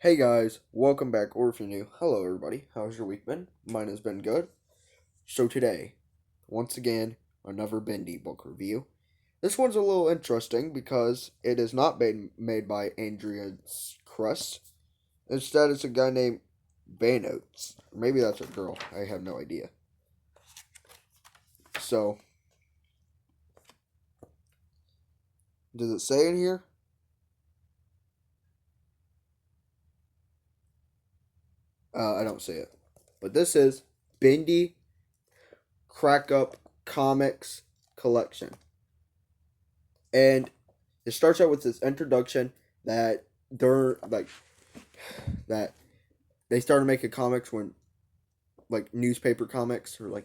Hey guys, welcome back, or if you're new, hello everybody. How's your week been? Mine has been good. So today, once again, another Bendy book review. This one's a little interesting because it is not made by Andrea Crust. Instead, it's a guy named Banotes. Maybe that's a girl. I have no idea. So, does it say in here? I don't see it. But this is Bendy Crack Up Comics Collection. And it starts out with this introduction that they're like that they started making comics when like newspaper comics or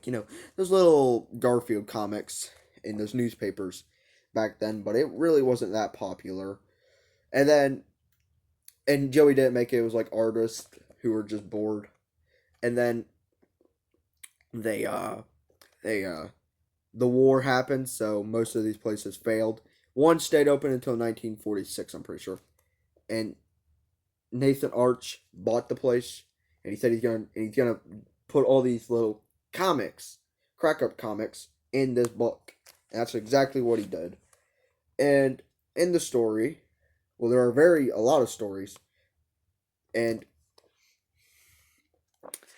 those little Garfield comics in those newspapers back then, but it really wasn't that popular. And then and Joey didn't make it. It was like artists who were just bored. And then they they the war happened, so most of these places failed. One stayed open until 1946, I'm pretty sure. And Nathan Arch bought the place, and he said he's gonna put all these little comics, crack up comics, in this book. And that's exactly what he did. And in the story, well, there are a lot of stories, and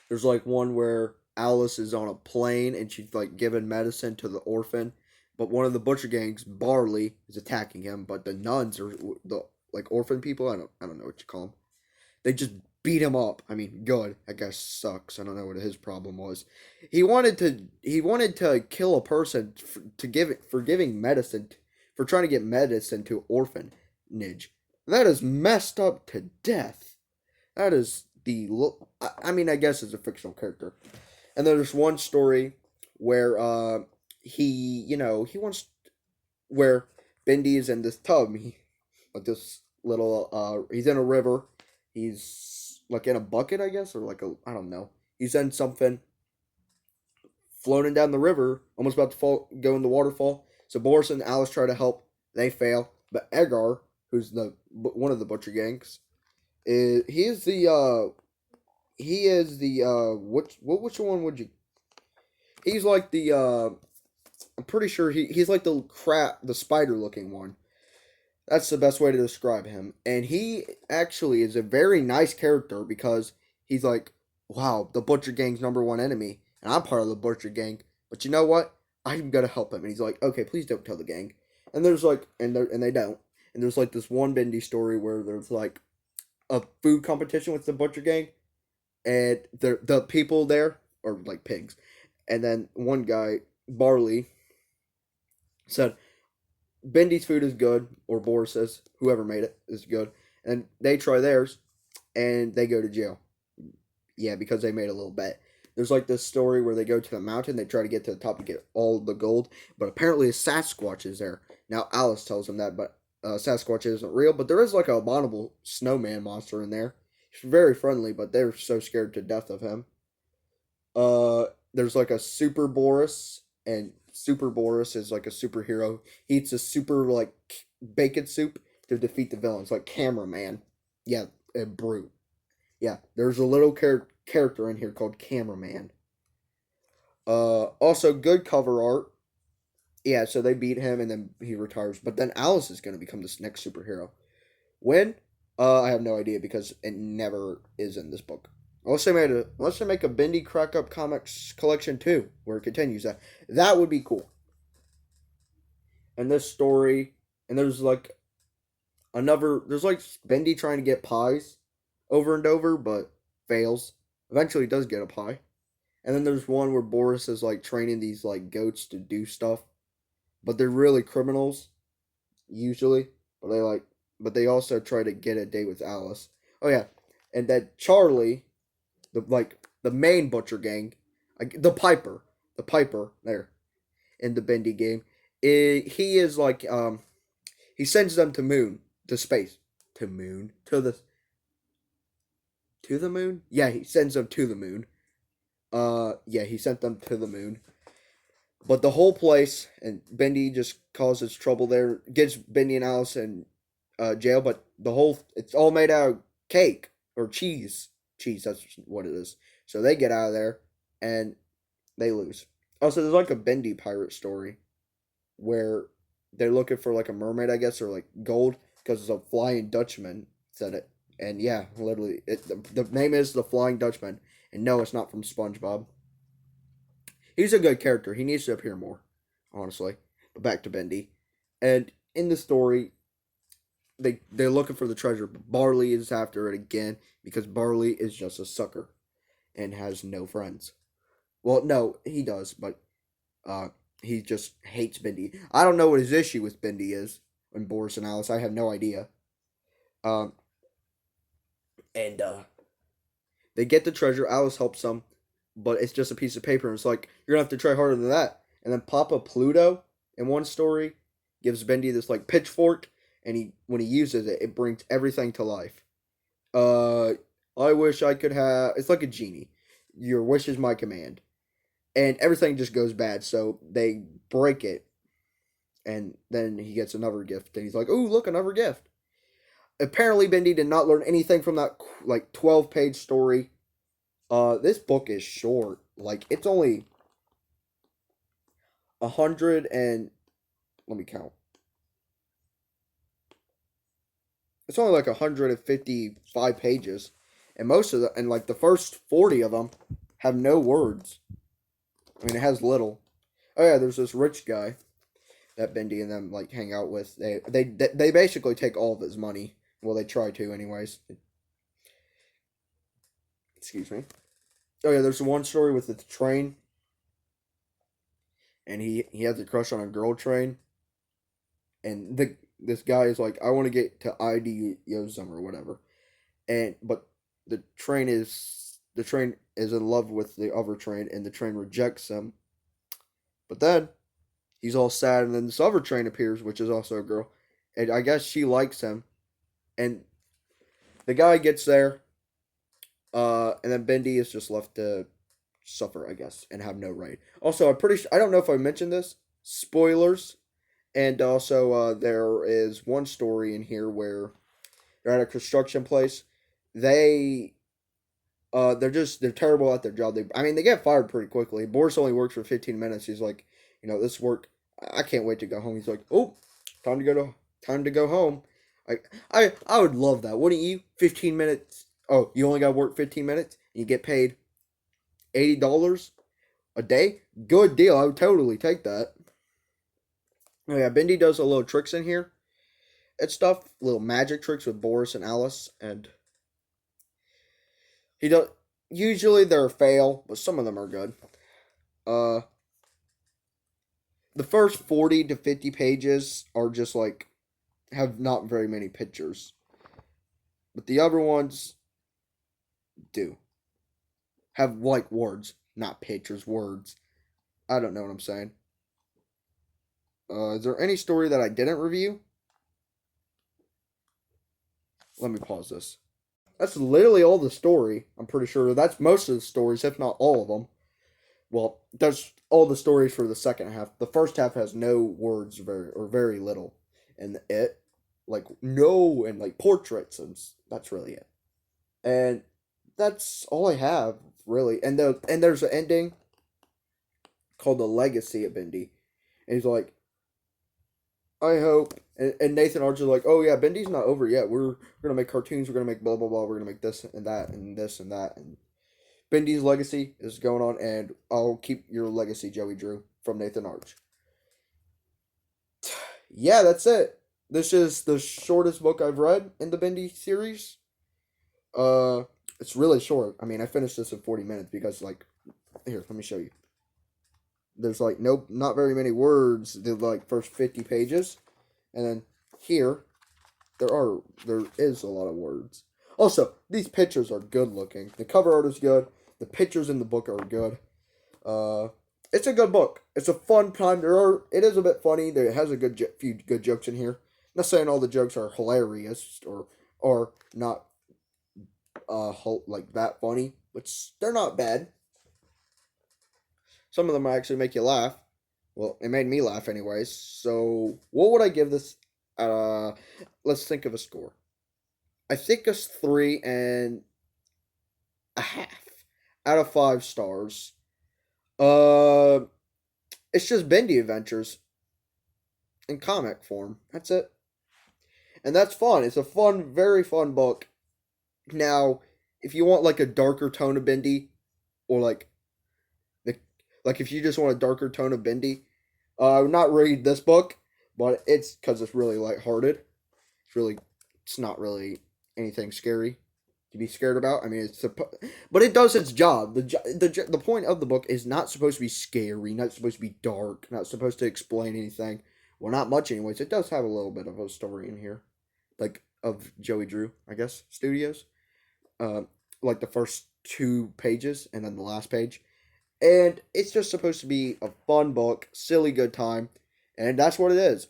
there's like one where Alice is on a plane and she's like giving medicine to the orphan, but one of the butcher gangs, Barley, is attacking him. But the nuns or the like orphan people, I don't know what you call them. They just beat him up. I mean, good. That guy sucks. I don't know what his problem was. He wanted to kill a person for giving medicine for trying to get medicine to orphanage. That is messed up to death. That is I mean, I guess it's a fictional character. And there's one story where he wants where Bendy is in this tub. Like this little he's in a river. He's like in a bucket, I guess, or like a I don't know. He's in something floating down the river, almost about to go in the waterfall. So Boris and Alice try to help. They fail, but Edgar, who's the one of the butcher gangs, is he is the which one would you? He's like the I'm pretty sure he's like the spider looking one. That's the best way to describe him. And he actually is a very nice character because he's like, wow, the Butcher Gang's number one enemy, and I'm part of the Butcher Gang. But you know what? I'm gonna help him. And he's like, okay, please don't tell the gang. And there's like, and they don't. And there's like this one Bendy story where there's like a food competition with the Butcher Gang, and the people there are like pigs. And then one guy, Barley, said, Bendy's food is good, or Boris says, whoever made it is good. And they try theirs, and they go to jail. Yeah, because they made a little bet. There's like this story where they go to the mountain, they try to get to the top to get all the gold, but apparently a Sasquatch is there. Now, Alice tells them that, but Sasquatch isn't real, but there is like a abominable snowman monster in there. He's very friendly, but they're so scared to death of him. There's like a Super Boris, and Super Boris is like a superhero. He eats a super like bacon soup to defeat the villains, like Cameraman. Yeah, and Brute. Yeah, there's a little character in here called Cameraman. Also good cover art. Yeah, so they beat him and then he retires. But then Alice is gonna become this next superhero. When? I have no idea because it never is in this book. Unless they make a Bendy Crack Up Comics collection too, where it continues that. That would be cool. And this story, and there's like Bendy trying to get pies over and over, but fails. Eventually, he does get a pie. And then there's one where Boris is like training these like goats to do stuff, but they're really criminals usually. But they also try to get a date with Alice. Oh yeah, and that Charlie, the main butcher gang, the Piper there in the Bendy game, he is like he sends them to space, to the moon. Yeah, he sends them to the moon. Yeah, he sent them to the moon. But the whole place and Bendy just causes trouble there, gets Bendy and Alice in jail. But it's all made out of cake. or cheese. Cheese, that's what it is. So they get out of there and they lose. Also, there's like a Bendy pirate story where they're looking for like a mermaid, I guess, or like gold because a Flying Dutchman said it. And yeah, literally, the name is the Flying Dutchman. And no, it's not from SpongeBob. He's a good character. He needs to appear more, honestly. But back to Bendy. And in the story, they're looking for the treasure, but Barley is after it again because Barley is just a sucker and has no friends. Well, no, he does, but uh, he just hates Bendy. I don't know what his issue with Bendy is and Boris and Alice. I have no idea. Um, and they get the treasure. Alice helps them, but it's just a piece of paper. And it's like you're gonna have to try harder than that. And then Papa Pluto in one story gives Bendy this like pitchfork, and he when he uses it, it brings everything to life. Uh, I wish I could have. It's like a genie. Your wish is my command, and everything just goes bad. So they break it, and then he gets another gift, and he's like, "Ooh, look, another gift." Apparently, Bendy did not learn anything from that like 12-page story. This book is short. Like it's only 100 and let me count. It's only like 155 pages, and most of the and like the first 40 of them have no words. I mean, it has little. Oh yeah, there's this rich guy that Bendy and them like hang out with. They basically take all of his money. Well, they try to, anyways. Excuse me. Oh yeah, there's one story with the train, and he has a crush on a girl train, and this guy is like, I want to get to ID Yozum or whatever, and but the train is in love with the other train, and the train rejects him. But then he's all sad, and then this other train appears, which is also a girl, and I guess she likes him, and the guy gets there, and then Bendy is just left to suffer, I guess, and have no right. Also, I don't know if I mentioned this. Spoilers, and also there is one story in here where they're at a construction place. They they're terrible at their job. I mean they get fired pretty quickly. Boris only works for 15 minutes. He's like, this work. I can't wait to go home. He's like, oh, time to go home. I would love that, wouldn't you? 15 minutes. Oh, you only got to work 15 minutes. And you get paid $80 a day. Good deal. I would totally take that. Oh yeah, Bendy does a little tricks in here. It's stuff, little magic tricks with Boris and Alice, and he does. Usually they're a fail, but some of them are good. Uh, the first 40 to 50 pages are just like have not very many pictures, but the other ones do have like words, not pictures, words. I don't know what I'm saying. Is there any story that I didn't review? Let me pause this. That's literally all the story. I'm pretty sure that's most of the stories, if not all of them. Well, that's all the stories for the second half. The first half has no words, very little, and it like no and like portraits, and that's really it. And that's all I have really. And there's an ending called the Legacy of Bendy, and he's like, I hope. And Nathan Archer's like, oh yeah, Bendy's not over yet. We're gonna make cartoons. We're gonna make blah blah blah. We're gonna make this and that and this and that. And Bendy's legacy is going on, and I'll keep your legacy, Joey Drew, from Nathan Arch. Yeah, that's it. This is the shortest book I've read in the Bendy series. Uh, it's really short. I mean, I finished this in 40 minutes because, like, here, let me show you. There's like not very many words. The like first 50 pages, and then here, there is a lot of words. Also, these pictures are good looking. The cover art is good. The pictures in the book are good. Uh, it's a good book. It's a fun time. It is a bit funny. It has a few good jokes in here. I'm not saying all the jokes are hilarious or not like that funny, but they're not bad. Some of them actually make you laugh. Well, it made me laugh anyways. So, what would I give this? Uh, let's think of a score. I think it's 3.5 out of 5 stars. Uh, it's just Bendy Adventures in comic form. That's it, and that's fun. It's a fun, very fun book. Now, if you want like a darker tone of Bendy, or the like if you just want a darker tone of Bendy, I would not read this book, but it's because it's really lighthearted. It's not really anything scary to be scared about. I mean, but it does its job. The point of the book is not supposed to be scary, not supposed to be dark, not supposed to explain anything. Well, not much, anyways. It does have a little bit of a story in here, like of Joey Drew, I guess, Studios. Uh, like the first 2 pages and then the last page, and it's just supposed to be a fun book, silly good time, and that's what it is.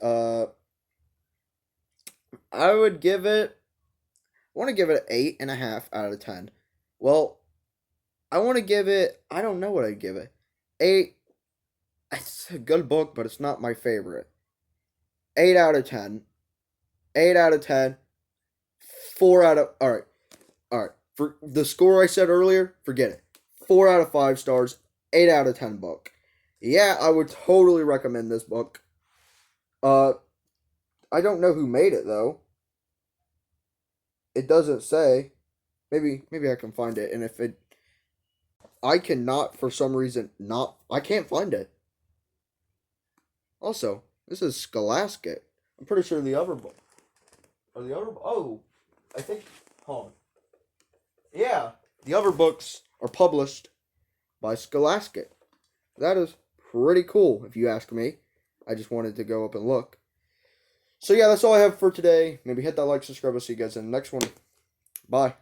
I would give it. I want to give it an 8.5 out of 10. Well, I want to give it. I don't know what I'd give it. 8. It's a good book, but it's not my favorite. 8 out of 10. 8 out of 10. 4 out of. Alright. Alright. For the score I said earlier, forget it. 4 out of 5 stars. 8 out of 10 book. Yeah, I would totally recommend this book. I don't know who made it though. It doesn't say. Maybe I can find it, and if it I cannot for some reason not I can't find it. Also, this is Scholastic. I'm pretty sure the other book. Or the other oh, I think hold on. Yeah, the other books are published by Scholastic. That is pretty cool, if you ask me. I just wanted to go up and look. So yeah, that's all I have for today. Maybe hit that like, subscribe. I'll see you guys in the next one. Bye.